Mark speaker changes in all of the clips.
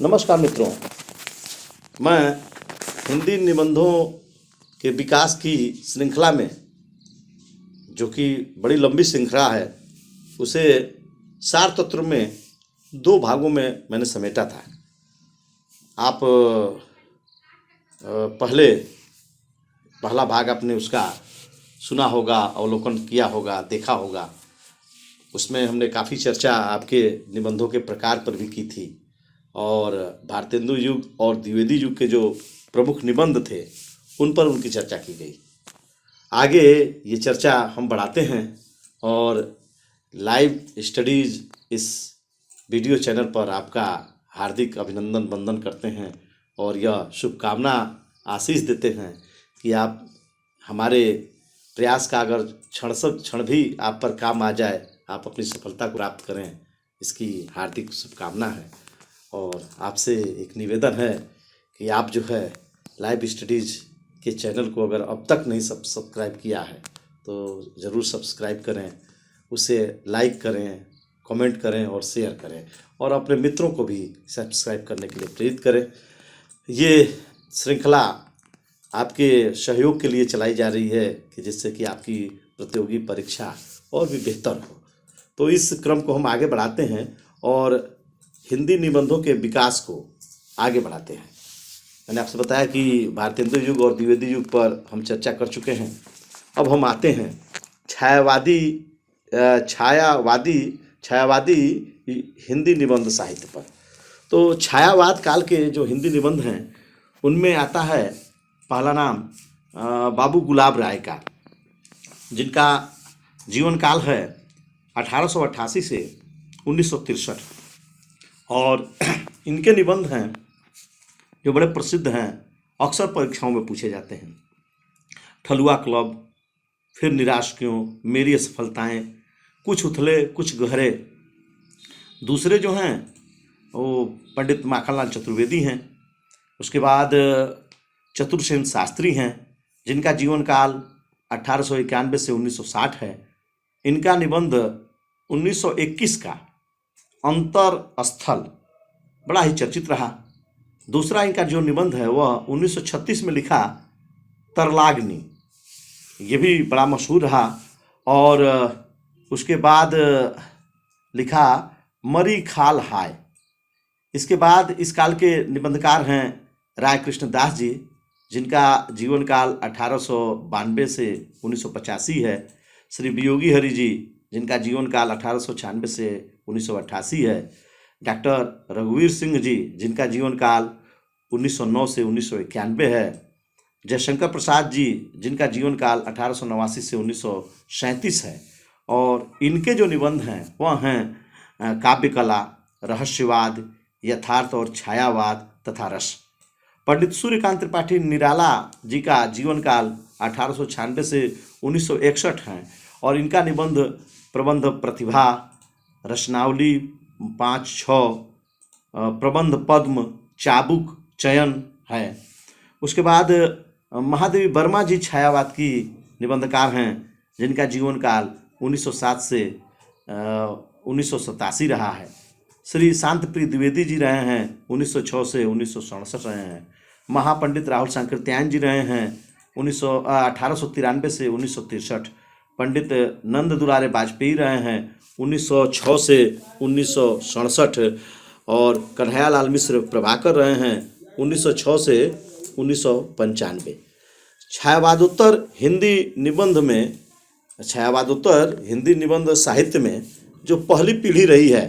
Speaker 1: नमस्कार मित्रों, मैं हिंदी निबंधों के विकास की श्रृंखला में, जो कि बड़ी लंबी श्रृंखला है, उसे सार तत्व में 2 भागों में मैंने समेटा था। आप पहला भाग आपने उसका सुना होगा, अवलोकन किया होगा, देखा होगा। उसमें हमने काफ़ी चर्चा आपके निबंधों के प्रकार पर भी की थी और भारतेंदु युग और द्विवेदी युग के जो प्रमुख निबंध थे उन पर उनकी चर्चा की गई। आगे ये चर्चा हम बढ़ाते हैं और लाइव स्टडीज़ इस वीडियो चैनल पर आपका हार्दिक अभिनंदन वंदन करते हैं और यह शुभकामना आशीष देते हैं कि आप हमारे प्रयास का अगर क्षण भी आप पर काम आ जाए, आप अपनी सफलता को प्राप्त करें, इसकी हार्दिक शुभकामना है। और आपसे एक निवेदन है कि आप जो है लाइव स्टडीज़ के चैनल को अगर अब तक नहीं सब्सक्राइब किया है तो ज़रूर सब्सक्राइब करें, उसे लाइक करें, कमेंट करें और शेयर करें और अपने मित्रों को भी सब्सक्राइब करने के लिए प्रेरित करें। ये श्रृंखला आपके सहयोग के लिए चलाई जा रही है कि जिससे कि आपकी प्रतियोगी परीक्षा और भी बेहतर हो। तो इस क्रम को हम आगे बढ़ाते हैं और हिंदी निबंधों के विकास को आगे बढ़ाते हैं। मैंने आपसे बताया कि भारतेंदु युग और द्विवेदी युग पर हम चर्चा कर चुके हैं। अब हम आते हैं छायावादी हिंदी निबंध साहित्य पर। तो छायावाद काल के जो हिंदी निबंध हैं उनमें आता है पहला नाम बाबू गुलाब राय का, जिनका जीवन काल है 1888 से 1963 और इनके निबंध हैं जो बड़े प्रसिद्ध हैं, अक्सर परीक्षाओं में पूछे जाते हैं। ठलुआ क्लब, फिर निराश क्यों, मेरी असफलताएं, कुछ उथले कुछ गहरे। दूसरे जो हैं वो पंडित माखनलाल चतुर्वेदी हैं। उसके बाद चतुरसेन शास्त्री हैं, जिनका जीवन काल 1891 से 1960 है। इनका निबंध 1921 का अंतर स्थल बड़ा ही चर्चित रहा। दूसरा इनका जो निबंध है वह 1936 में लिखा तरलाग्नि, ये भी बड़ा मशहूर रहा। और उसके बाद लिखा मरी खाल हाय। इसके बाद इस काल के निबंधकार हैं राय कृष्ण दास जी, जिनका जीवन काल 1892 से 1985 है। श्री वियोगी हरि जी, जिनका जीवन काल 1896 से 1988 है। डॉक्टर रघुवीर सिंह जी, जिनका जीवन काल 1909 से 1991 है। जयशंकर प्रसाद जी, जिनका जीवन काल 1889 से 1937 है। और इनके जो निबंध हैं वह हैं काव्य कला, रहस्यवाद, यथार्थ और छायावाद तथा रस। पंडित सूर्यकांत त्रिपाठी निराला जी का जीवन काल 1896 से 1961 है और इनका निबंध प्रबंध प्रतिभा, रचनावली 5-6, प्रबंध पद्म, चाबुक, चयन है। उसके बाद महादेवी वर्मा जी छायावाद की निबंधकार हैं, जिनका जीवन काल 1907 से 1987 रहा है। श्री शांतप्रिय द्विवेदी जी रहे हैं, 1906 से 1967 रहे हैं। महापंडित राहुल सांकृत्यायन जी रहे हैं, 1893 से 1963। पंडित नंद दुलारे वाजपेयी रहे हैं, 1906 से 1967। और कन्हैयालाल मिश्र प्रभाकर रहे हैं, 1906 से 1995। छायावादोत्तर हिंदी निबंध साहित्य में जो पहली पीढ़ी रही है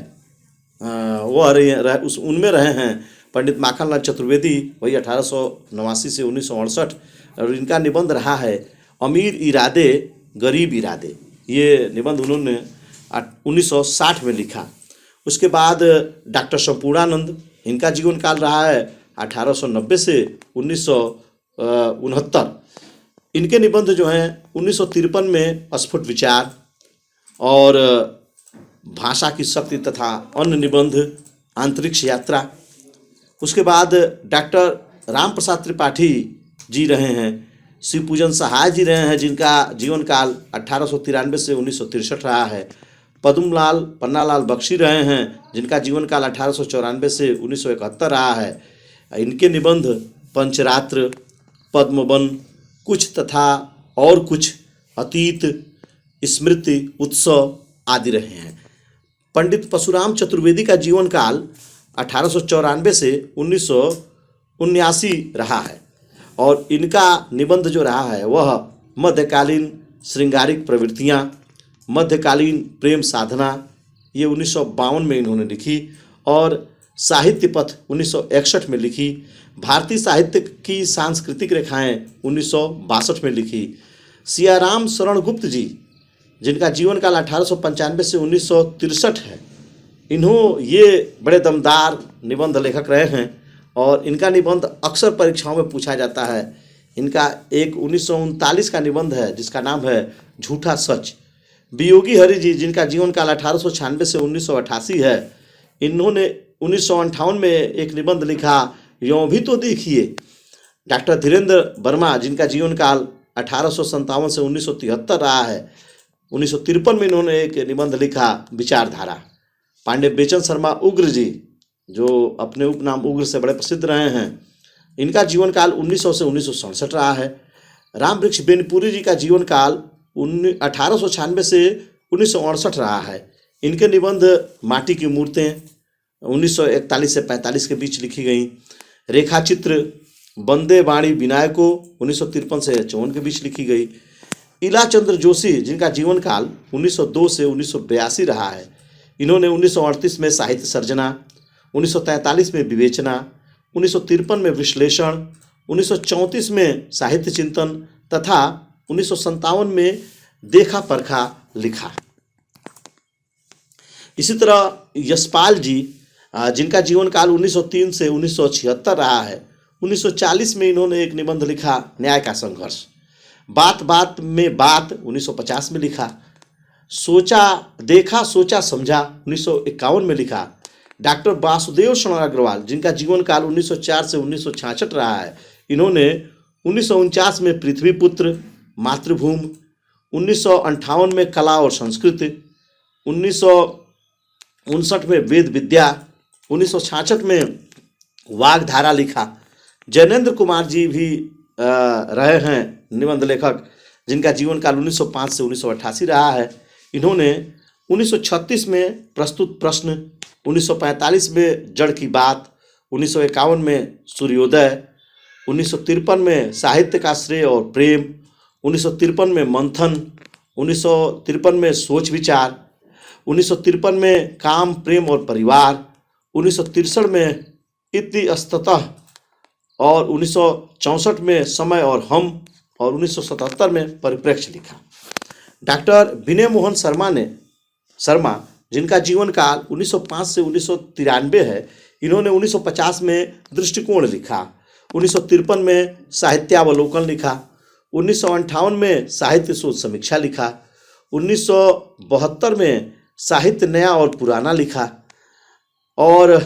Speaker 1: उनमें रहे हैं पंडित माखनलाल चतुर्वेदी, वही 1889 से 1968। और इनका निबंध रहा है अमीर इरादे गरीब इरादे। ये निबंध उन्होंने 1960 में लिखा। उसके बाद डॉक्टर संपूर्णानंद, इनका जीवन काल रहा है 1890 से 1969। इनके निबंध जो हैं 1953 में स्फुट विचार और भाषा की शक्ति तथा अन्य निबंध, अंतरिक्ष यात्रा। उसके बाद डॉक्टर राम प्रसाद त्रिपाठी जी रहे हैं, शिव पूजन सहाय जी रहे हैं, जिनका जीवन काल 1893 से 1963 रहा है। पद्मलाल पन्नालाल बख्शी रहे हैं, जिनका जीवन काल 1894 से 1971 रहा है। इनके निबंध पंचरात्र, पद्मवन, कुछ तथा और कुछ, अतीत, स्मृति, उत्सव आदि रहे हैं। पंडित परशुराम चतुर्वेदी का जीवन काल 1894 से 1979 रहा है और इनका निबंध जो रहा है वह मध्यकालीन श्रृंगारिक प्रवृत्तियाँ, मध्यकालीन प्रेम साधना, ये 1952 में इन्होंने लिखी, और साहित्य पथ 1961 में लिखी। भारतीय साहित्य की सांस्कृतिक रेखाएं 1962 में लिखी। सियाराम शरण गुप्त जी, जिनका जीवन काल 1895 से 1963 है, ये बड़े दमदार निबंध लेखक रहे हैं और इनका निबंध अक्सर परीक्षाओं में पूछा जाता है। इनका एक 1939 का निबंध है जिसका नाम है झूठा सच। वियोगी हरि जी, जिनका जीवन काल 1896 से 1988 है, इन्होंने 1958 में एक निबंध लिखा, यों भी तो देखिए। डॉक्टर धीरेन्द्र वर्मा, जिनका जीवन काल 1857 से 1973 रहा है, 1953 में इन्होंने एक निबंध लिखा, विचारधारा। पांडे बेचन शर्मा उग्र जी, जो अपने उपनाम उग्र से बड़े प्रसिद्ध रहे हैं, इनका जीवन काल 1900 से 1967 रहा है। राम वृक्ष बेनीपुरी जी का जीवन काल 1896 से 1968 रहा है। इनके निबंध माटी की मूर्तें 1941 से 45 के बीच लिखी गई। रेखा चित्र बंदे वाणी विनायको 1953 से 54 के बीच लिखी गई। इला चंद्र जोशी, जिनका जीवन काल 1902 से 1982 रहा है, इन्होंने 1938 में साहित्य सर्जना, 1943 में विवेचना, 1953 में विश्लेषण, 1934 में साहित्य चिंतन तथा 1957 में देखा परखा लिखा। इसी तरह यशपाल जी, जिनका जीवन काल 1903 से 1976 रहा है, 1940 में इन्होंने एक निबंध लिखा, न्याय का संघर्ष। बात बात में बात 1950 में लिखा। सोचा देखा सोचा समझा 1951 में लिखा। डॉक्टर वासुदेव शरण अग्रवाल, जिनका जीवन काल 1904 से 1966 रहा है, इन्होंने 1949 में पृथ्वी पुत्र, मातृभूमि, 1958 में कला और संस्कृति, 1959 में वेद विद्या, 1966 में वाग्धारा लिखा। जैनेन्द्र कुमार जी भी रहे हैं निबंध लेखक, जिनका जीवन काल 1905 से 1988 रहा है। इन्होंने 1936 में प्रस्तुत प्रश्न, 1945 में जड़ की बात, 1951 में सूर्योदय, 1953 में साहित्य का श्रेय और प्रेम, 1953 में मंथन, 1953 में सोच विचार, 1953 में काम प्रेम और परिवार, 1963 में इतिस्ततः और 1964 में समय और हम, और 1977 में परिप्रेक्ष्य लिखा। डॉक्टर विनय मोहन शर्मा, जिनका जीवन काल 1905 से 1993 है, इन्होंने 1950 में दृष्टिकोण लिखा, 1953 में साहित्यावलोकन लिखा, 1958 में साहित्य शोध समीक्षा लिखा, 1972 में साहित्य नया और पुराना लिखा, और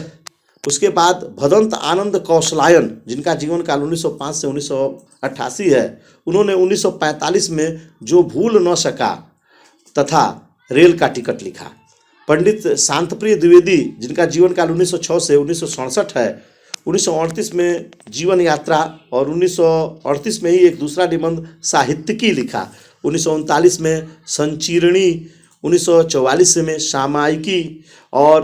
Speaker 1: उसके बाद भदंत आनंद कौशलायन, जिनका जीवन काल 1905 से 1988 है, उन्होंने 1945 में जो भूल न सका तथा रेल का टिकट लिखा। पंडित शांतप्रिय द्विवेदी, जिनका जीवन काल 1906 से 1967 है, 1938 में जीवन यात्रा और 1938 में ही एक दूसरा निबंध साहित्यिकी लिखा। 1939 में संचीर्णी, 1944 में सामयिकी और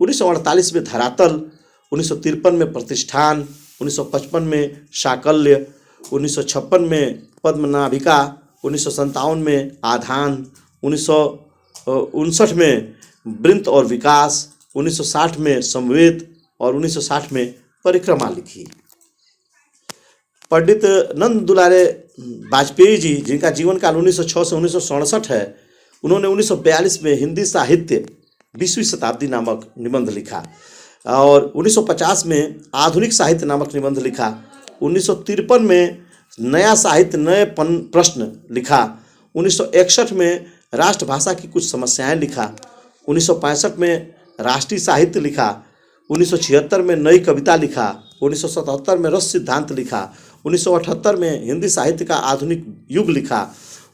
Speaker 1: 1948 में धरातल, 1953 में प्रतिष्ठान, 1955 में शाकल्य, 1956 में पद्मनाभिका, 1957 में आधान, 1959 में वृंत और विकास, 1960 में समवेत और 1960 में परिक्रमा लिखी। पंडित नंद दुलारे वाजपेयी जी, जिनका जीवन काल 1906 से 1967 है, उन्होंने 1942 में हिंदी साहित्य 20वीं शताब्दी नामक निबंध लिखा और 1950 में आधुनिक साहित्य नामक निबंध लिखा। 1953 में नया साहित्य नए प्रश्न लिखा। 1961 में राष्ट्रभाषा की कुछ समस्याएं लिखा। 1965 में राष्ट्रीय साहित्य लिखा। 1976 में नई कविता लिखा। 1977 में रस सिद्धांत लिखा। 1978 में हिंदी साहित्य का आधुनिक युग लिखा।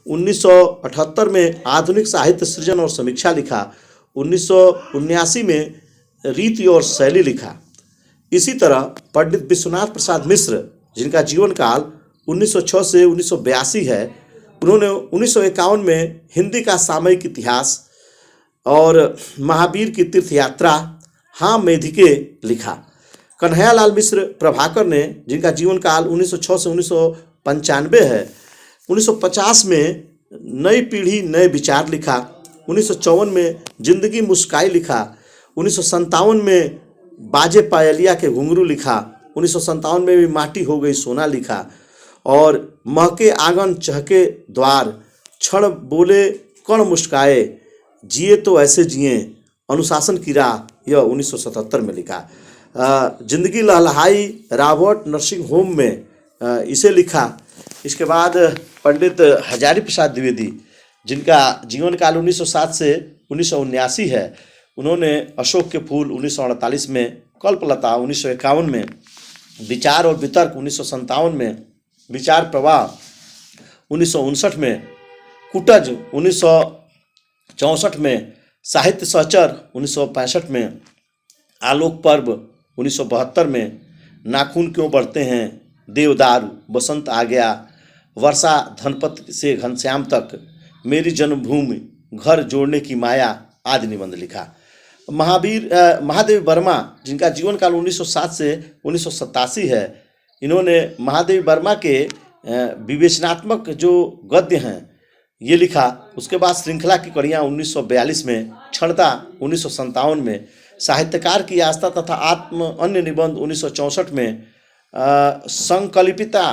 Speaker 1: 1978 में आधुनिक साहित्य सृजन और समीक्षा लिखा। 1979 में रीति और शैली लिखा। इसी तरह पंडित विश्वनाथ प्रसाद मिश्र, जिनका जीवन काल 1906 से 1982 है, उन्होंने 1951 में हिंदी का सामयिक इतिहास और महावीर की तीर्थ यात्रा हाँ मेधिके लिखा। कन्हैयालाल मिश्र प्रभाकर ने, जिनका जीवन काल 1906 से 1995 है, 1950 में नई पीढ़ी नए विचार लिखा। 1954 में जिंदगी मुस्काई लिखा। 1957 में बाजे पायलिया के घुंघरू लिखा। 1957 में भी माटी हो गई सोना लिखा। और महके आंगन चहके द्वार, क्षण बोले कण मुस्काए, जिए तो ऐसे जिए, अनुशासन की राह, यह 1977 में लिखा। जिंदगी लहलहाई रॉबर्ट नर्सिंग होम में इसे लिखा। इसके बाद पंडित हजारी प्रसाद द्विवेदी, जिनका जीवन काल 1907 से 1979 है, उन्होंने अशोक के फूल 1948 में, कल्पलता 1951 में, विचार और वितर्क 1957 में, विचार प्रवाह 1959 में, कुटज 1964 में, साहित्य सहचर 1965 में, आलोक पर्व 1972 में, नाखून क्यों बढ़ते हैं, देवदारू, बसंत आ गया, वर्षा धनपत से घनश्याम तक, मेरी जन्मभूमि, घर जोड़ने की माया आदि निबंध लिखा। महादेवी वर्मा, जिनका जीवन काल 1907 से 1987 है, इन्होंने महादेवी वर्मा के विवेचनात्मक जो गद्य हैं ये लिखा। उसके बाद श्रृंखला की कड़ियाँ 1942 में, क्षणता 1957 में, साहित्यकार की आस्था तथा आत्म अन्य निबंध 1964 में, संकल्पिता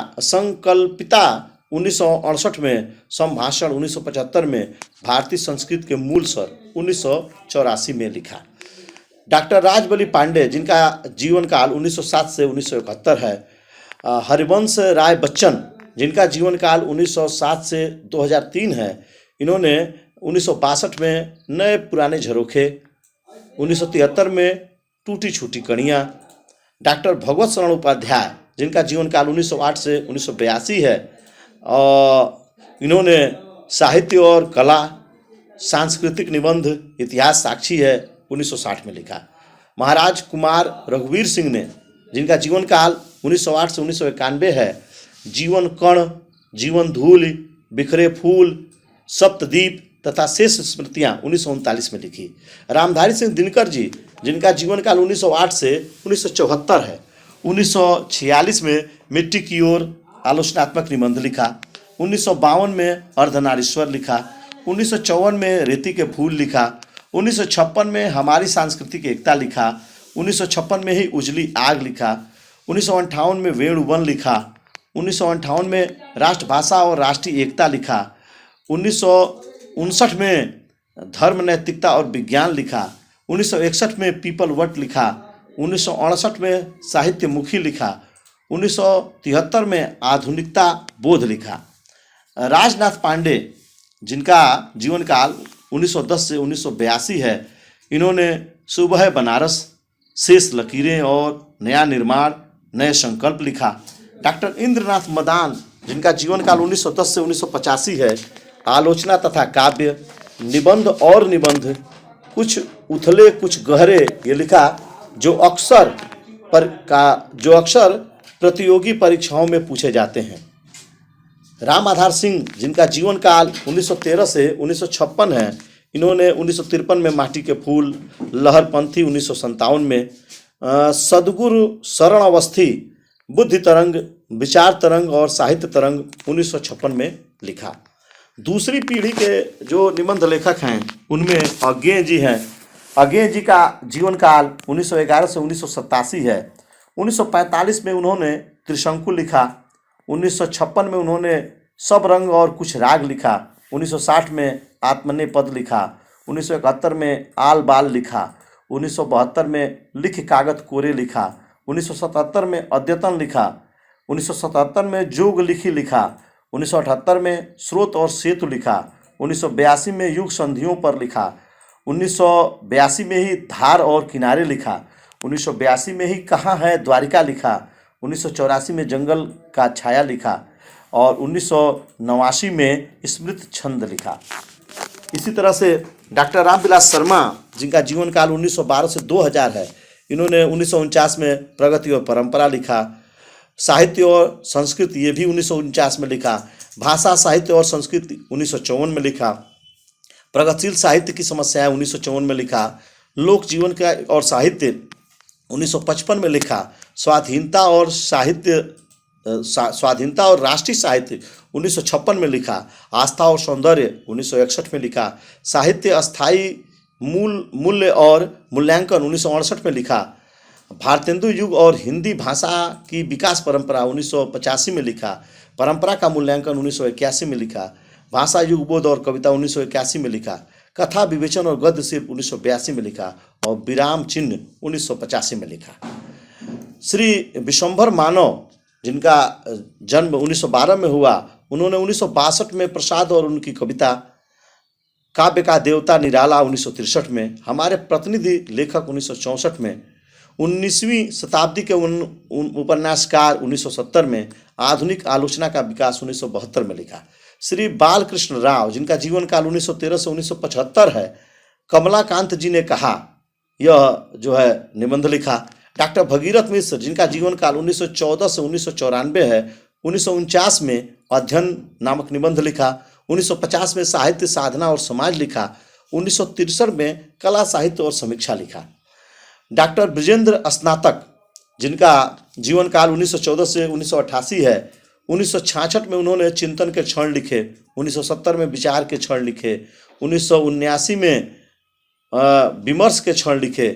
Speaker 1: 1968 में, संभाषण 1975 में, भारतीय संस्कृत के मूल स्वर 1984 में लिखा। डॉक्टर राजबली पांडे, जिनका जीवन काल 1907 से 1971 है, हरिवंश राय बच्चन, जिनका जीवन काल 1907 से 2003 है, इन्होंने 1962 में नए पुराने झरोखे, 1973 में टूटी छूटी कड़ियाँ। डॉक्टर भगवत शरण उपाध्याय, जिनका जीवन काल 1908 से 1982 है, इन्होंने साहित्य और कला, सांस्कृतिक निबंध, इतिहास साक्षी है 1960 में लिखा। महाराज कुमार रघुवीर सिंह ने, जिनका जीवन काल 1908 से 1991 है, जीवन कण, जीवन धूल, बिखरे फूल, सप्तद्वीप तथा शेष स्मृतियाँ 1939 में लिखी। रामधारी सिंह दिनकर जी, जिनका जीवन काल 1908 से 1974 है, 1946 में मिट्टी की ओर आलोचनात्मक निबंध लिखा। 1952 में अर्धनारीश्वर लिखा। 1954 में रेती के फूल लिखा। 1956 में हमारी सांस्कृतिक एकता लिखा। 1956 में ही उजली आग लिखा। 1958 में वेणुवन लिखा। 1958 में राष्ट्रभाषा और राष्ट्रीय एकता लिखा। 1959 में धर्म, नैतिकता और विज्ञान लिखा। 1961 में पीपल वट लिखा। 1968 में साहित्य मुखी लिखा। 1973 में आधुनिकता बोध लिखा। राजनाथ पांडे, जिनका जीवन काल 1910 से 1982 है, इन्होंने सुबह बनारस, शेष लकीरें और नया निर्माण, नए संकल्प लिखा। डॉक्टर इंद्रनाथ मदान, जिनका जीवन काल 1910 से 1985 है, आलोचना तथा काव्य, निबंध और निबंध, कुछ उथले कुछ गहरे, ये लिखा, जो अक्सर प्रतियोगी परीक्षाओं में पूछे जाते हैं। राम आधार सिंह, जिनका जीवन काल 1913 से 1956 है, इन्होंने 1953 में माटी के फूल, लहरपंथी 1957 में, सदगुरु शरण अवस्थी, बुद्धि तरंग, विचार तरंग और साहित्य तरंग 1956 में लिखा। दूसरी पीढ़ी के जो निबंध लेखक हैं उनमें अज्ञेय जी हैं। अज्ञेय जी का जीवन काल 1911 से 1987 है। 1945 में उन्होंने त्रिशंकु लिखा। 1956 में उन्होंने सब रंग और कुछ राग लिखा। 1960 में आत्मने पद लिखा। 1971 में आल बाल लिखा। 1972 में लिख कागत कोरे लिखा। 1977 में अद्यतन लिखा। 1977 में जोग लिखी लिखा। 1978 में स्रोत और सेतु लिखा। 1982 में युग संधियों पर लिखा। 1982 में ही धार और किनारे लिखा। 1982 में ही कहाँ है द्वारिका लिखा। 1984 में जंगल का छाया लिखा और 1989 में स्मृति छंद लिखा। इसी तरह से डॉक्टर रामविलास शर्मा, जिनका जीवन काल 1912 से 2000 है, इन्होंने 1949 में प्रगति और परंपरा लिखा। साहित्य और संस्कृति, ये भी 1949 में लिखा। भाषा, साहित्य और संस्कृति 1954 में लिखा। प्रगतिशील साहित्य की समस्याएं 1954 में लिखा। लोक जीवन का और साहित्य 1955 में लिखा। स्वाधीनता और राष्ट्रीय साहित्य 1956 में लिखा। आस्था और सौंदर्य 1961 में लिखा। साहित्य अस्थाई मूल्य और मूल्यांकन 1968 में लिखा। भारतेंदु युग और हिंदी भाषा की विकास परंपरा 1985 में लिखा। परंपरा का मूल्यांकन 1981 में लिखा। भाषा युग बोध और कविता 1981 में लिखा। कथा विवेचन और गद्य शिल्प 1982 में लिखा और विराम चिन्ह 1985 में लिखा। श्री विश्वंभर मानव, जिनका जन्म 1912 में हुआ, उन्होंने 1962 में प्रसाद और उनकी कविता काव्य का देवता निराला 1963 में, हमारे प्रतिनिधि लेखक 1964 में, 19वीं शताब्दी के उपन्यासकार 1970 में, आधुनिक आलोचना का विकास 1972 में लिखा। श्री बालकृष्ण राव, जिनका जीवन काल 1913 से 1975 है, कमलाकांत जी ने कहा, यह जो है निबंध लिखा। डॉक्टर भगीरथ मिश्र, जिनका जीवन काल 1914 से 1994 है, 1949 में अध्ययन नामक निबंध लिखा। 1950 में साहित्य साधना और समाज लिखा। 1963 में कला साहित्य और समीक्षा लिखा। डॉक्टर ब्रजेंद्र स्नातक, जिनका जीवन काल 1914 से 1988 है, 1966 में उन्होंने चिंतन के क्षण लिखे। 1970 में विचार के क्षण लिखे। 1979 में विमर्श के क्षण लिखे।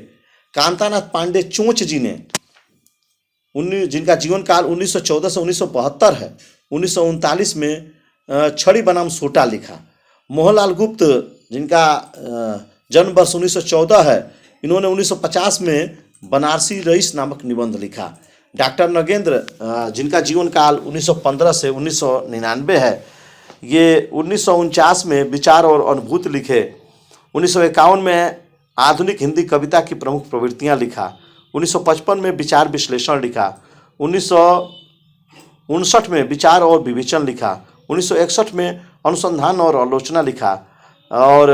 Speaker 1: कांतानाथ पांडे चोंच जी ने जिनका जीवन काल 1914 से 1972 है, 1939 में छड़ी बनाम सोटा लिखा। मोहनलाल गुप्त, जिनका जन्म वर्ष 1914 है, इन्होंने 1950 में बनारसी रईस नामक निबंध लिखा। डॉक्टर नगेंद्र, जिनका जीवन काल 1915 से 1999 है, ये 1949 में विचार और अनुभूति लिखे। 1951 में आधुनिक हिंदी कविता की प्रमुख प्रवृत्तियां लिखा। 1955 में विचार विश्लेषण लिखा। 1959 में विचार और विवेचन लिखा। 1961 में अनुसंधान और आलोचना लिखा और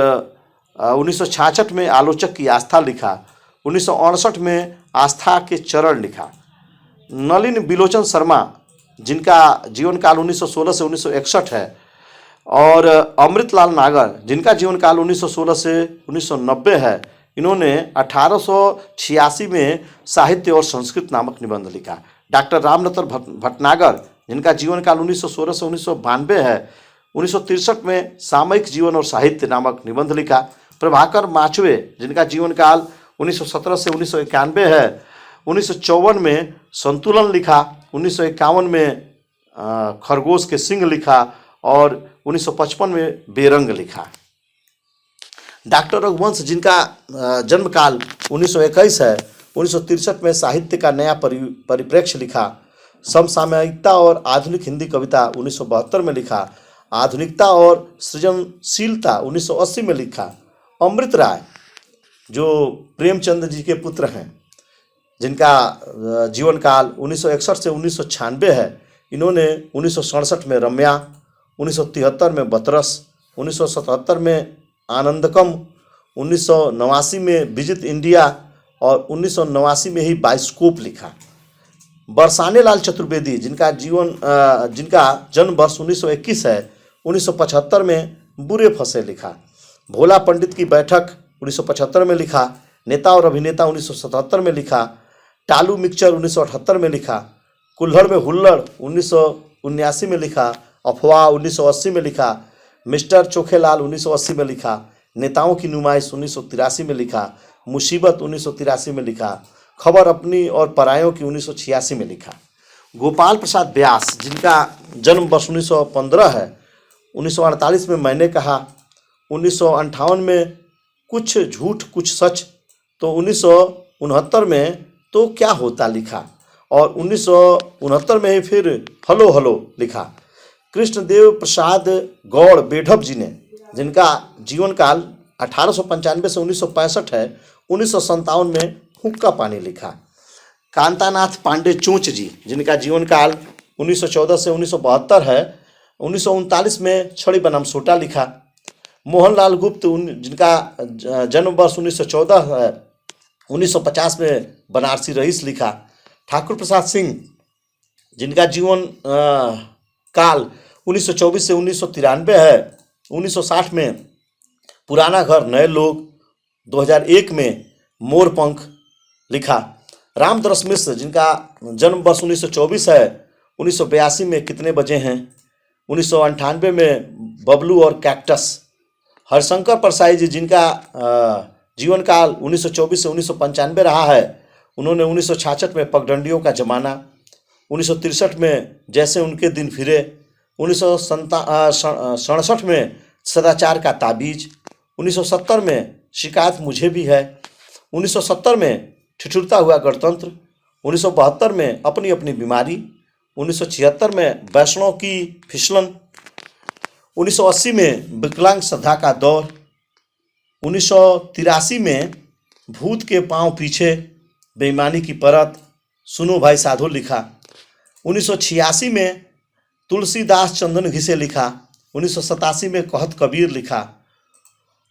Speaker 1: 1966 में आलोचक की आस्था लिखा। 1968 में आस्था के चरण लिखा। नलिन बिलोचन शर्मा, जिनका जीवन काल 1916 से 1961 है, और अमृतलाल नागर, जिनका जीवन काल 1916 से 1990 है, इन्होंने 1886 में साहित्य और संस्कृत नामक निबंध लिखा। डॉक्टर रामरतन भटनागर, जिनका जीवन काल 1916 से 1992 है, 1963 में सामयिक जीवन और साहित्य नामक निबंध लिखा। प्रभाकर माचवे, जिनका जीवन काल 1917 से 1991 है, 1954 में संतुलन लिखा। 1951 में खरगोश के सिंह लिखा और 1955 में बेरंग लिखा। डॉक्टर रघुवंश, जिनका जन्म काल 1921 है, 1963 में साहित्य का नया परिप्रेक्ष्य लिखा। समसामयिकता और आधुनिक हिंदी कविता 1972 में लिखा। आधुनिकता और सृजनशीलता 1980 में लिखा। अमृत राय, जो प्रेमचंद जी के पुत्र हैं, जिनका जीवन काल 1961 से 1996 है, इन्होंने 1967 में रम्या, 1973 में बतरस, 1977 में आनंदकम, 1989 में विजित इंडिया और 1989 में ही बाइस्कोप लिखा। बरसाने लाल चतुर्वेदी, जिनका जन्म वर्ष 1921 है, 1975 में बुरे फंसे लिखा। भोला पंडित की बैठक 1975 में लिखा। नेता और अभिनेता 1977 में लिखा। टालू मिक्सचर 1978 में लिखा। कुल्हड़ में हुल्लड़ 1979 में लिखा। अफवाह 1980 में लिखा। मिस्टर चोखेलाल 1980 में लिखा। नेताओं की नुमाइश 1983 में लिखा। मुसीबत 1983 में लिखा। खबर अपनी और परायों की 1986 में लिखा। गोपाल प्रसाद व्यास, जिनका जन्म वर्ष 1915 है, 1948 में मैंने कहा, 1958 में कुछ झूठ कुछ सच, तो 1969 में तो क्या होता लिखा और 1969 में ही फिर हलो हलो लिखा। कृष्णदेव प्रसाद गौड़ बेढप जी ने, जिनका जीवन काल 1895 से 1965 है, 1957 में हुक्का पानी लिखा। कांतानाथ पांडे चोंच जी, जिनका जीवन काल 1914 से 1972 है, 1939 में छड़ी बनाम सोटा लिखा। मोहनलाल गुप्त जिनका जन्म वर्ष 1914 है, 1950 में बनारसी रईस लिखा। ठाकुर प्रसाद सिंह जिनका जीवन काल 1924 से 1993 है, 1960 में पुराना घर नए लोग, 2001 में मोरपंख लिखा। रामदरस मिश्र जिनका जन्म वर्ष 1924 है, 1982 में कितने बजे हैं, 1998 में बबलू और कैक्टस। हरिशंकर परसाई जी जिनका जीवन काल 1924 से 1995 रहा है, उन्होंने 1966 में पगडंडियों का जमाना, 1963 में जैसे उनके दिन फिरे, 1967 में सदाचार का ताबीज, 1970 में शिकायत मुझे भी है, 1970 में ठिठुरता हुआ गणतंत्र, 1972 में अपनी अपनी बीमारी, 1976 में वैष्णव की फिसलन, 1980 में विकलांग श्रद्धा का दौर, 1983 में भूत के पांव पीछे बेईमानी की परत, सुनो भाई साधु लिखा। 1986 में तुलसीदास चंदन घिसे लिखा। 1987 में कहत कबीर लिखा।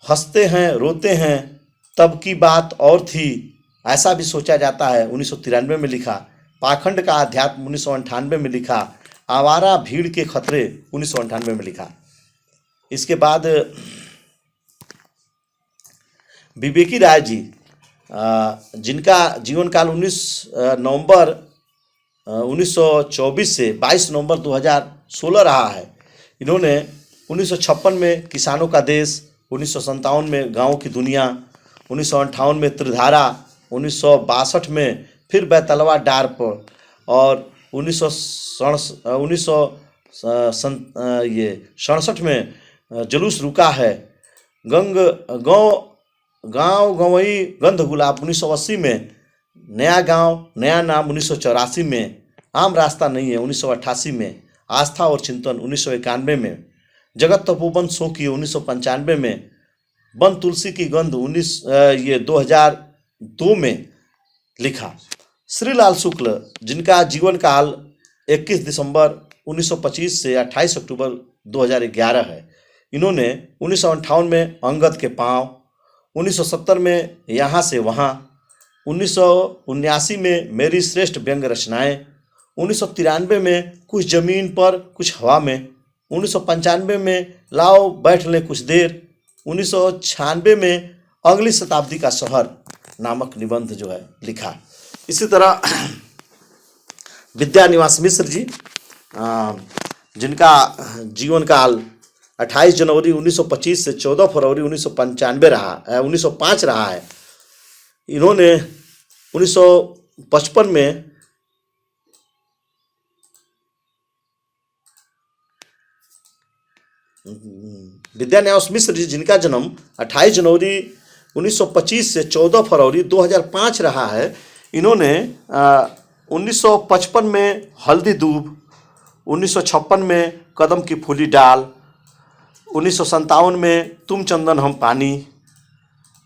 Speaker 1: हंसते हैं रोते हैं तब की बात और थी, ऐसा भी सोचा जाता है, 1993 में लिखा। पाखंड का अध्यात्म 1998 में लिखा। आवारा भीड़ के खतरे 1998 में लिखा। इसके बाद विवेकी राय जी जिनका जीवन काल 19 नवंबर 1924 से 22 नवंबर 2016 रहा है। इन्होंने 1956 में किसानों का देश, 1957 में गाँव की दुनिया, 1958 में त्रिधारा, 1962 में फिर बैतलवा डार पर, और 1967 में जुलूस रुका है। गाँव गंवई गंध गुलाब 1980 में, नया गांव नया नाम 1984 में, आम रास्ता नहीं है 1988 में, आस्था और चिंतन 1991 में, जगत तपोवन सो की 1995 में, बन तुलसी की गंध 2002 में लिखा। श्रीलाल शुक्ल जिनका जीवन काल 21 दिसंबर 1925 से 28 अक्टूबर 2011 है। इन्होंने 1958 में अंगद के पांव, 1970 में यहाँ से वहाँ, 1979 में मेरी श्रेष्ठ व्यंग रचनाएं, 1993 में कुछ जमीन पर कुछ हवा में, 1995 में लाओ बैठ लें कुछ देर, 1996 में अगली शताब्दी का शहर नामक निबंध जो है लिखा। इसी तरह विद्यानिवास मिश्र जी जिनका जीवन काल 28 जनवरी 1925 से 14 फरवरी 1905 रहा है। इन्होंने 1955 में विद्यानिवास मिश्र जी जिनका जन्म 28 जनवरी 1925 से 14 फरवरी 2005 रहा है। इन्होंने 1955 में हल्दी दूब, 1956 में कदम की फूली डाल, 1957 में तुम चंदन हम पानी,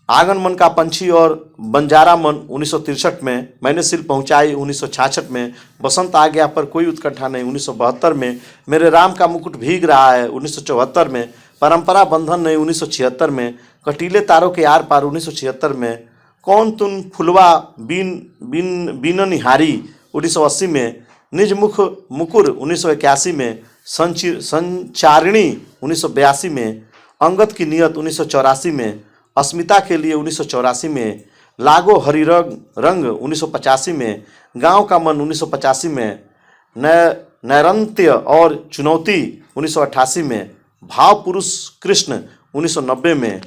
Speaker 1: आंगन मन का पंछी और बंजारा मन 1963 में, मैंने सिल पहुंचाई 1966 में, बसंत आ गया पर कोई उत्कंठा नहीं 1972 में, मेरे राम का मुकुट भीग रहा है 1974 में, परंपरा बंधन नहीं 1976 में, कटीले तारों के आर पार 1976 में, कौन तुम फुलवा बीन निहारी 1980 में, निज मुख मुकुर 1981 में, संचारिणी 1982 में, अंगद की नियत 1984 में, अस्मिता के लिए 1984 में, लागो हरि रंग 1985 में, गांव का मन 1985 में, नैरंत्य और चुनौती 1988 में, भाव पुरुष कृष्ण 1990 में,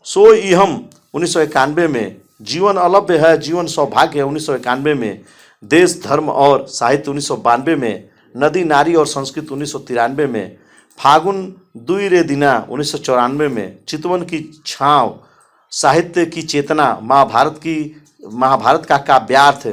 Speaker 1: सो इहम 1991 में, जीवन अलभ्य है जीवन सौभाग्य है 1991 में, देश धर्म और साहित्य 1992 में, नदी नारी और संस्कृत 1993 में, फागुन दुई रे दिना 1994 में, चितवन की छाँव, साहित्य की चेतना, महाभारत का काव्यार्थ,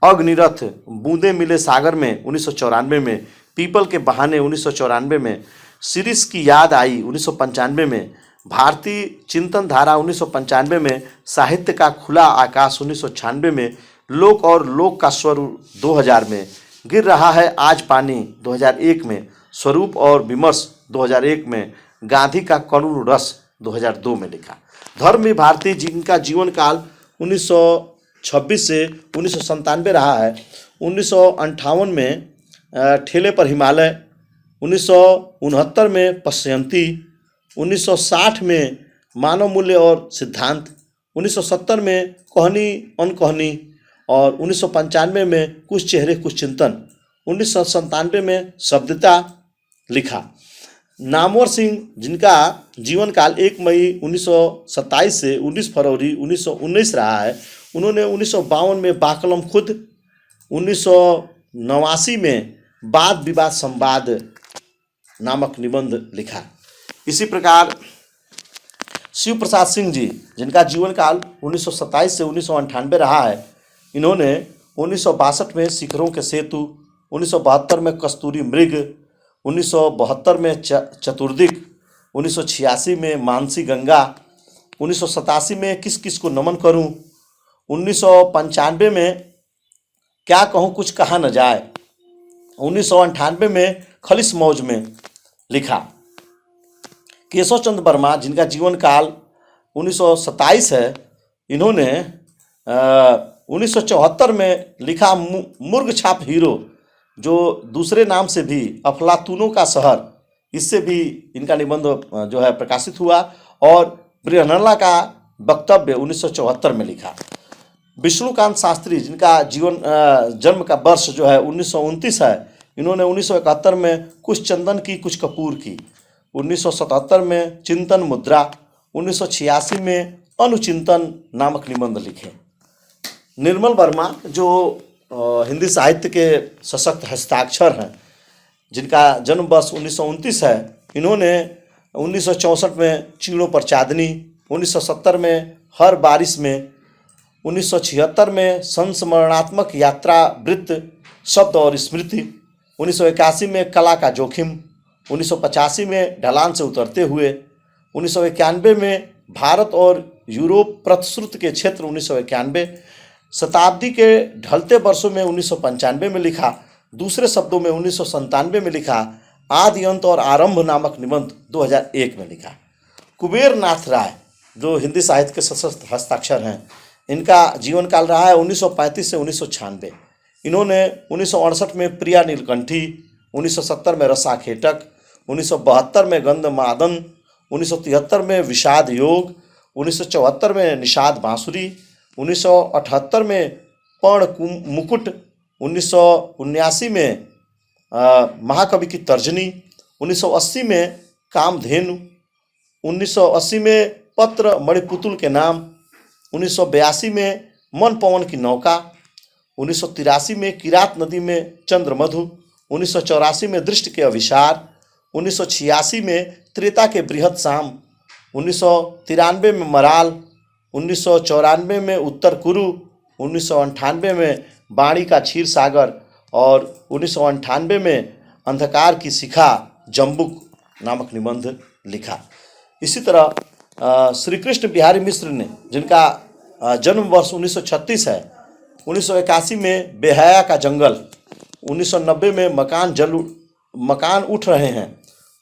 Speaker 1: अग्निरथ, बूंदे मिले सागर में 1994 में, पीपल के बहाने 1994 में, शिरीष की याद आई 1995 में, भारतीय चिंतन धारा 1995 में, साहित्य का खुला आकाश 1996 में, लोक और लोक का स्वर 2000 में, गिर रहा है आज पानी 2001 में, स्वरूप और विमर्श 2001 में, गांधी का करुण रस 2002 में लिखा। धर्मवीर भारती जिनका जीवन काल 1926 से 1997 रहा है, 1958 में ठेले पर हिमालय, 1969 में पश्यंती, 1960 में मानव मूल्य और सिद्धांत, 1970 में कहनी अनकहनी और 1995 में कुछ चेहरे कुछ चिंतन, 1997 में शब्दता लिखा। नामवर सिंह जिनका जीवन काल 1 मई 1927 से 19 फरवरी 1919 रहा है, उन्होंने 1952 में बाकलम खुद, 1989 में वाद विवाद संवाद नामक निबंध लिखा। इसी प्रकार शिव प्रसाद सिंह जी जिनका जीवन काल 1927 से 1998 रहा है, इन्होंने 1962 में शिखरों के सेतु, 1972 में कस्तूरी मृग, 1972 में चतुर्दिक, 1986 में मानसी गंगा, 1987 में किस किस को नमन करूं, 1995 में क्या कहूं कुछ कहा न जाए, 1998 में खलिश मौज में लिखा। केशव चंद्र वर्मा जिनका जीवन काल 1927 है, इन्होंने 1974 में लिखा मुर्ग छाप हीरो, जो दूसरे नाम से भी अफलातूनों का शहर, इससे भी इनका निबंध जो है प्रकाशित हुआ। और बृहन्नला का वक्तव्य 1974 में लिखा। विष्णुकांत शास्त्री जिनका जन्म का वर्ष जो है 1929 है, इन्होंने 1971 में कुछ चंदन की कुछ कपूर की, 1977 में चिंतन मुद्रा, 1986 में अनुचिंतन नामक निबंध लिखे। निर्मल वर्मा जो हिंदी साहित्य के सशक्त हस्ताक्षर हैं, जिनका जन्म वर्ष 1929 है, इन्होंने 1964 में चीड़ों पर चांदनी, 1970 में हर बारिश में, 1976 में संस्मरणात्मक यात्रा वृत्त शब्द और स्मृति, 1981 में कला का जोखिम, 1985 में ढलान से उतरते हुए, 1991 में भारत और यूरोप प्रतिश्रुत के क्षेत्र 1991, शताब्दी के ढलते वर्षों में 1995 में लिखा। दूसरे शब्दों में 1997 में लिखा आदि अंत और आरंभ नामक निबंध 2001 में लिखा। कुबेर नाथ राय जो हिंदी साहित्य के सशक्त हस्ताक्षर हैं, इनका जीवन काल रहा है 1935 से 1996। इन्होंने 1968 में प्रिया नीलकंठी, 1970 में रसा खेटक, 1972 में गंध मादन, 1973 में विषाद योग, 1974 में निषाद बांसुरी, 1978 में पर्ण मुकुट, 1979 में महाकवि की तर्जनी, 1980 में कामधेनु, 1980 में पत्र मणिपुतुल के नाम, 1982 में मन पवन की नौका, 1983 में किरात नदी में चंद्रमधु, 1984 में दृष्टि के अभिसार, 1986 में त्रेता के बृहत शाम, 1993 में मराल, 1994 में उत्तर कुरु, 1998 में बाणी का क्षीर सागर और 1998 में अंधकार की शिखा जम्बुक नामक निबंध लिखा। इसी तरह श्री कृष्ण बिहारी मिश्र ने जिनका जन्म वर्ष 1936 है, 1981 में बेहया का जंगल, 1990 में मकान उठ रहे हैं,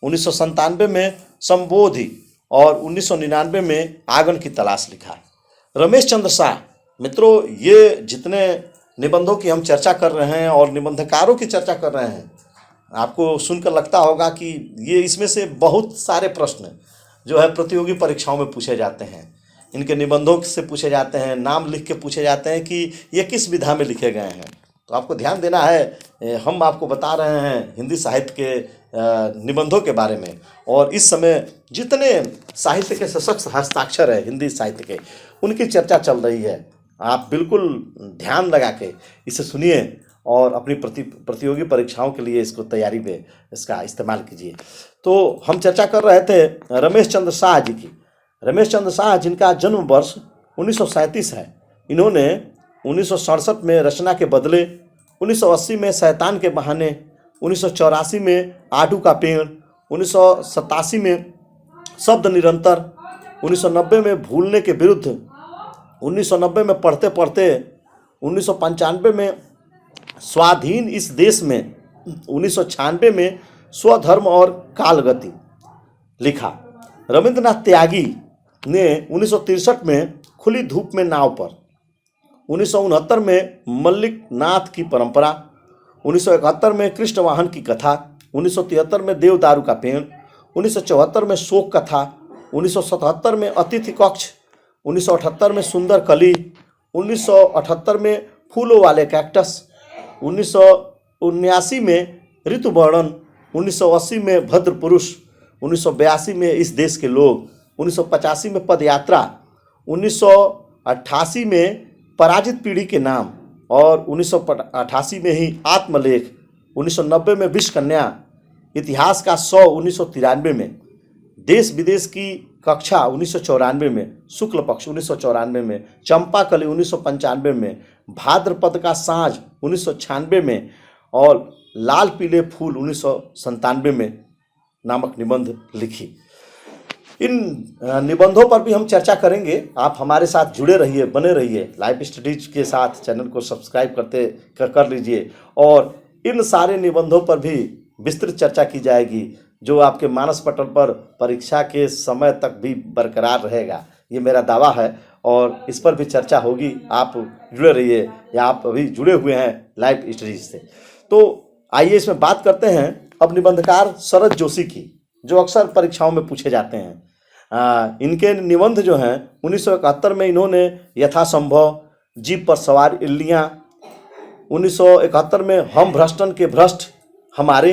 Speaker 1: 1997 में संबोधि और 1999 में आंगन की तलाश लिखा। रमेश चंद्र शाह, मित्रों ये जितने निबंधों की हम चर्चा कर रहे हैं और निबंधकारों की चर्चा कर रहे हैं, आपको सुनकर लगता होगा कि ये इसमें से बहुत सारे प्रश्न जो है प्रतियोगी परीक्षाओं में पूछे जाते हैं, इनके निबंधों से पूछे जाते हैं, नाम लिख के पूछे जाते हैं कि ये किस विधा में लिखे गए हैं। तो आपको ध्यान देना है, हम आपको बता रहे हैं हिंदी साहित्य के निबंधों के बारे में, और इस समय जितने साहित्य के सशक्त हस्ताक्षर है हिंदी साहित्य के, उनकी चर्चा चल रही है। आप बिल्कुल ध्यान लगा के इसे सुनिए और अपनी प्रतियोगी परीक्षाओं के लिए इसको तैयारी में इसका इस्तेमाल कीजिए। तो हम चर्चा कर रहे थे रमेश चंद्र शाह जी की। रमेश चंद्र शाह जिनका जन्म वर्ष 1937 है, इन्होंने 1967 में रचना के बदले, 1980 में शैतान के बहाने, 1984 में आडू का पेड़, 1987 में शब्द निरंतर, 1990 में भूलने के विरुद्ध, 1990 में पढ़ते पढ़ते, 1995 में स्वाधीन इस देश में, 1996 में स्वधर्म और कालगति लिखा। रविंद्रनाथ त्यागी ने 1963 में खुली धूप में नाव पर, 1969 में मल्लिक नाथ की परंपरा, 1971 में कृष्ण वाहन की कथा, 1973 में देवदारू का पेड़, 1974 में शोक कथा, 1977 में अतिथि कक्ष, 1978 में सुंदर कली, 1978 में फूलों वाले कैक्टस, 1979 में ऋतु वर्णन, 1980 में भद्र पुरुष, 1982 में इस देश के लोग, 1985 में पदयात्रा, 1988 में पराजित पीढ़ी के नाम और 1988 में ही आत्मलेख, 1990 में विश्व कन्या, इतिहास का 100 1993 में, देश विदेश की कक्षा 1994 में, शुक्ल पक्ष 1994 में, चंपाकली 1995 में, भाद्रपद का साँझ 1996 में और लाल पीले फूल 1997 में नामक निबंध लिखी। इन निबंधों पर भी हम चर्चा करेंगे। आप हमारे साथ जुड़े रहिए, बने रहिए। लाइव स्टडीज के साथ चैनल को सब्सक्राइब कर लीजिए और इन सारे निबंधों पर भी विस्तृत चर्चा की जाएगी, जो आपके मानस पटल पर परीक्षा के समय तक भी बरकरार रहेगा। ये मेरा दावा है और इस पर भी चर्चा होगी। आप जुड़े रहिए या आप अभी जुड़े हुए हैं लाइव स्टडीज से। तो आइए इसमें बात करते हैं अब निबंधकार शरद जोशी की, जो अक्सर परीक्षाओं में पूछे जाते हैं। इनके निबंध जो हैं 1971 में इन्होंने यथासंभव, जीप पर सवार इल्लियाँ, 1971 में हम भ्रष्टन के भ्रष्ट हमारे,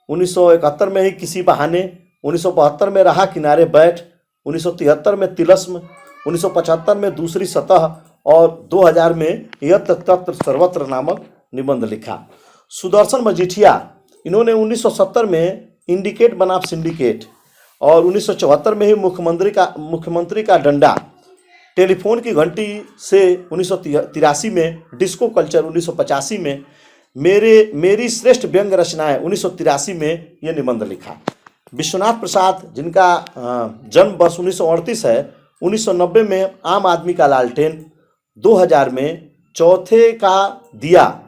Speaker 1: 1971 में ही किसी बहाने, 1972 में रहा किनारे बैठ, 1973 में तिलस्म, 1975 में दूसरी सतह और 2000 में यत्र तत्र सर्वत्र नामक निबंध लिखा। सुदर्शन मजीठिया, इन्होंने 1970 में इंडिकेट बनाम सिंडिकेट और 1974 में ही मुख्यमंत्री का डंडा, टेलीफोन की घंटी से 1983 में, डिस्को कल्चर 1985 में, मेरी श्रेष्ठ व्यंग रचनाएं 1983 में ये निबंध लिखा। विश्वनाथ प्रसाद, जिनका जन्म वर्ष 1938 है, 1990 में आम आदमी का लालटेन, 2000 में चौथे का दिया।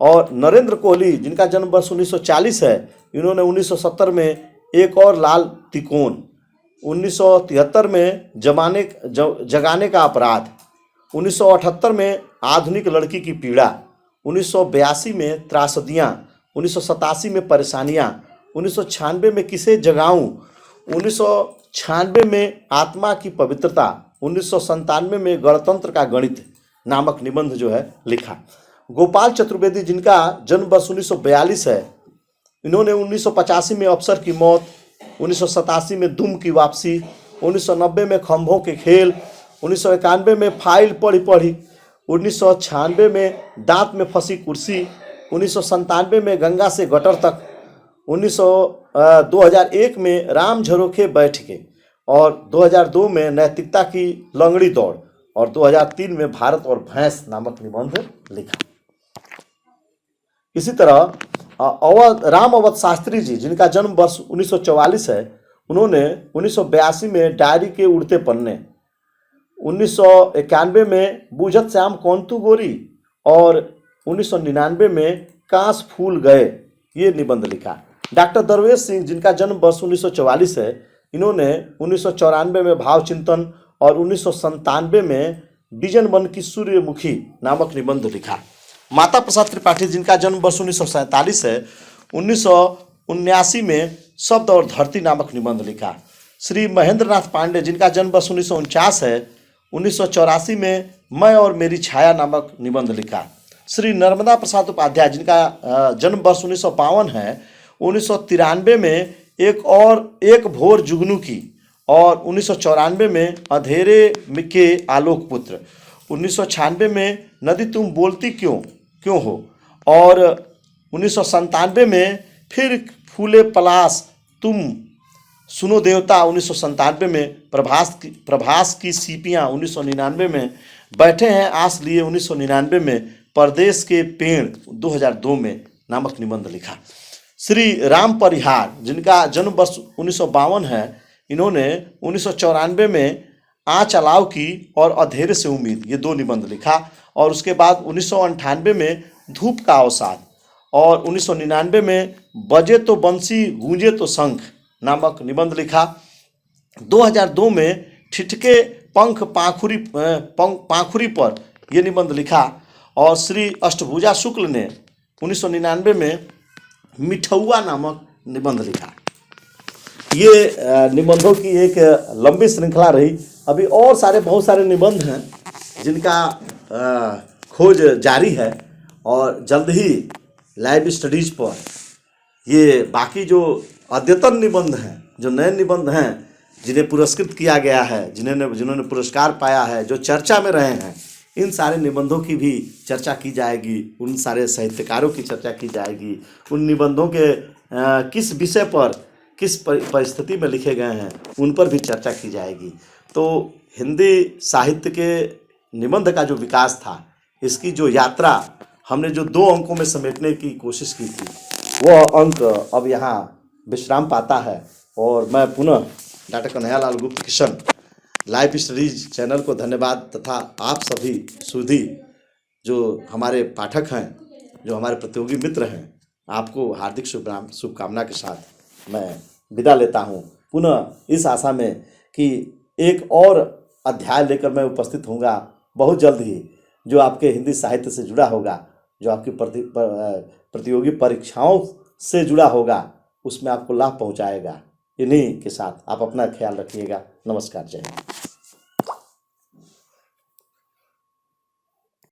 Speaker 1: और नरेंद्र कोहली, जिनका जन्म वर्ष 1940 है, इन्होंने 1970 में एक और लाल तिकोन, 1973 में जगाने का अपराध, 1978 में आधुनिक लड़की की पीड़ा, 1982 में त्रासदियाँ, 1987 में परेशानियाँ, 1996 में किसे जगाऊं, 1996 में आत्मा की पवित्रता, 1997 में गणतंत्र का गणित नामक निबंध जो है लिखा। गोपाल चतुर्वेदी, जिनका जन्म वर्ष 1942 है, इन्होंने 1985 में अफसर की मौत, 1987 में दुम की वापसी, 1990 में खंभों के खेल, 1991 में फाइल पढ़ी पढ़ी, 1996 में दांत में फंसी कुर्सी, 1997 में गंगा से गटर तक, 2001 में राम झरोखे बैठ के और 2002 में नैतिकता की लंगड़ी दौड़ और 2003 में भारत और भैंस नामक निबंध लिखा। इसी तरह राम अवध शास्त्री जी, जिनका जन्म वर्ष 1944 है, उन्होंने 1982 में डायरी के उड़ते पन्ने, 1991 में बूझत श्याम कौंतु गोरी और 1999 में कांस फूल गए ये निबंध लिखा। डॉक्टर दरवेश सिंह, जिनका जन्म वर्ष 1944 है, इन्होंने 1994 में भाव चिंतन और 1997 में बिजन वन की सूर्यमुखी नामक निबंध लिखा। माता प्रसाद त्रिपाठी, जिनका जन्म वर्ष 1947 है, 1979 में शब्द और धरती नामक निबंध लिखा। श्री महेंद्र नाथ पांडे, जिनका जन्म वर्ष 1949 है, 1984 में मैं और मेरी छाया नामक निबंध लिखा। श्री नर्मदा प्रसाद उपाध्याय, जिनका जन्म वर्ष 1952 है, 1993 में एक भोर जुगनू की और 1994 में अंधेरे के आलोक पुत्र, 1996 में नदी तुम बोलती क्यों हो और 1997 में फिर फूले पलाश तुम सुनो देवता, 1997 में प्रभास की सीपियाँ, 1999 में बैठे हैं आस लिए, 1999 में परदेश के पेड़ 2002 में नामक निबंध लिखा। श्री राम परिहार, जिनका जन्म वर्ष 1952 है, इन्होंने 1994 में आँच अलाव की और अंधेरे से उम्मीद ये दो निबंध लिखा और उसके बाद 1998 में धूप का अवसाद और 1999 में बजे तो बंसी गूंजे तो शंख नामक निबंध लिखा। 2002 में ठिठके पंख पाखुरी पर यह निबंध लिखा। और श्री अष्टभुजा शुक्ल ने 1999 में मिठौआ नामक निबंध लिखा। ये निबंधों की एक लंबी श्रृंखला रही। अभी और बहुत सारे निबंध हैं जिनका खोज जारी है और जल्द ही लाइव स्टडीज पर ये बाकी जो अद्यतन निबंध हैं, जो नए निबंध हैं, जिन्हें पुरस्कृत किया गया है, जिन्होंने पुरस्कार पाया है, जो चर्चा में रहे हैं, इन सारे निबंधों की भी चर्चा की जाएगी। उन सारे साहित्यकारों की चर्चा की जाएगी। उन निबंधों के किस विषय पर, किस परिस्थिति में लिखे गए हैं, उन पर भी चर्चा की जाएगी। तो हिंदी साहित्य के निबंध का जो विकास था, इसकी जो यात्रा हमने जो 2 अंकों में समेटने की कोशिश की थी, वह अंक अब यहाँ विश्राम पाता है। और मैं पुनः डॉक्टर कन्हैयालाल गुप्त किशन लाइव स्टडीज चैनल को धन्यवाद, तथा आप सभी सुधी जो हमारे पाठक हैं, जो हमारे प्रतियोगी मित्र हैं, आपको हार्दिक शुभकामना के साथ मैं विदा लेता हूँ। पुनः इस आशा में कि एक और अध्याय लेकर मैं उपस्थित होऊंगा बहुत जल्द ही, जो आपके हिंदी साहित्य से जुड़ा होगा, जो आपकी प्रतियोगी परीक्षाओं से जुड़ा होगा, उसमें आपको लाभ पहुंचाएगा। इन्हीं के साथ आप अपना ख्याल रखिएगा। नमस्कार, जय हिंद।